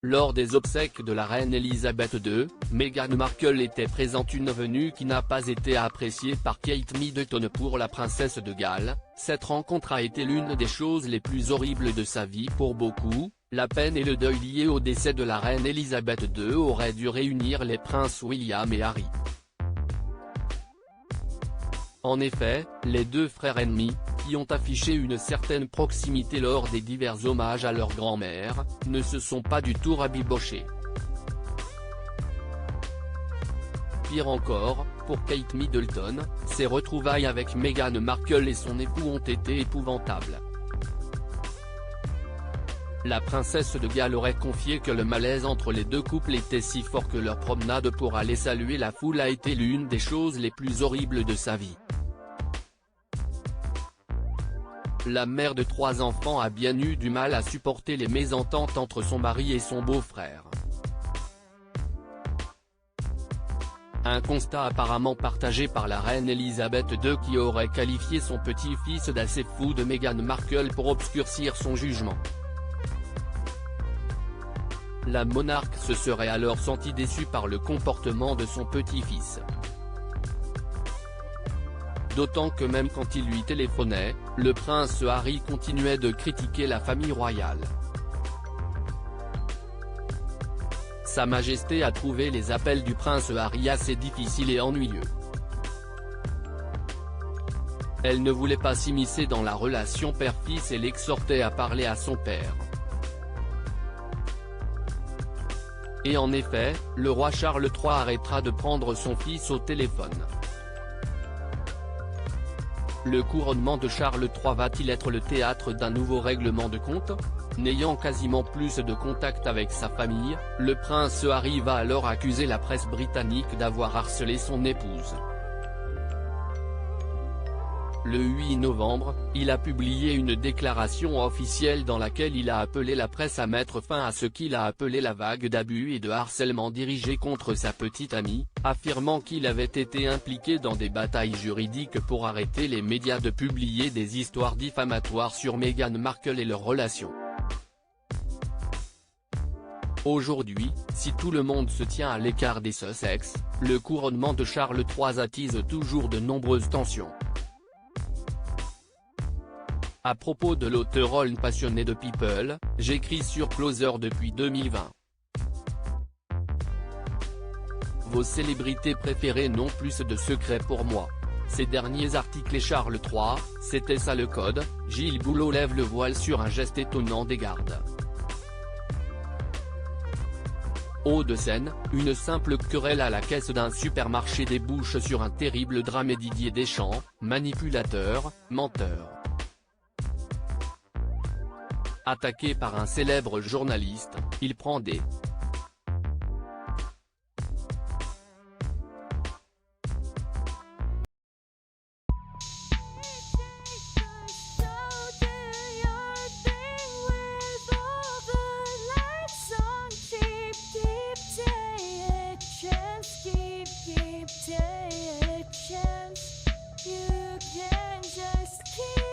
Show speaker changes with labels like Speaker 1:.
Speaker 1: Lors des obsèques de la reine Elisabeth II, Meghan Markle était présente, une venue qui n'a pas été appréciée par Kate Middleton. Pour la princesse de Galles, cette rencontre a été l'une des choses les plus horribles de sa vie. Pour beaucoup, la peine et le deuil liés au décès de la reine Elisabeth II auraient dû réunir les princes William et Harry. En effet, les deux frères ennemis, qui ont affiché une certaine proximité lors des divers hommages à leur grand-mère, ne se sont pas du tout rabibochés. Pire encore, pour Kate Middleton, ses retrouvailles avec Meghan Markle et son époux ont été épouvantables. La princesse de Galles aurait confié que le malaise entre les deux couples était si fort que leur promenade pour aller saluer la foule a été l'une des choses les plus horribles de sa vie. La mère de 3 enfants a bien eu du mal à supporter les mésententes entre son mari et son beau-frère. Un constat apparemment partagé par la reine Elisabeth II, qui aurait qualifié son petit-fils d'assez fou de Meghan Markle pour obscurcir son jugement. La monarque se serait alors sentie déçue par le comportement de son petit-fils. D'autant que même quand il lui téléphonait, le prince Harry continuait de critiquer la famille royale. Sa Majesté a trouvé les appels du prince Harry assez difficiles et ennuyeux. Elle ne voulait pas s'immiscer dans la relation père-fils et l'exhortait à parler à son père. Et en effet, le roi Charles III arrêtera de prendre son fils au téléphone. Le couronnement de Charles III va-t-il être le théâtre d'un nouveau règlement de compte? N'ayant quasiment plus de contact avec sa famille, le prince Harry va alors accuser la presse britannique d'avoir harcelé son épouse. Le 8 novembre, il a publié une déclaration officielle dans laquelle il a appelé la presse à mettre fin à ce qu'il a appelé la vague d'abus et de harcèlement dirigée contre sa petite amie, affirmant qu'il avait été impliqué dans des batailles juridiques pour arrêter les médias de publier des histoires diffamatoires sur Meghan Markle et leurs relations. Aujourd'hui, si tout le monde se tient à l'écart des Sussex, le couronnement de Charles III attise toujours de nombreuses tensions. À propos de l'auteur passionné de People, j'écris sur Closer depuis 2020. Vos célébrités préférées n'ont plus de secrets pour moi. Ces derniers articles et Charles III, c'était ça le code. Gilles Boulot lève le voile sur un geste étonnant des gardes. Hauts-de-Seine, une simple querelle à la caisse d'un supermarché débouche sur un terrible drame. Et Didier Deschamps, manipulateur, menteur. Attaqué par un célèbre journaliste, il prend des
Speaker 2: You can just keep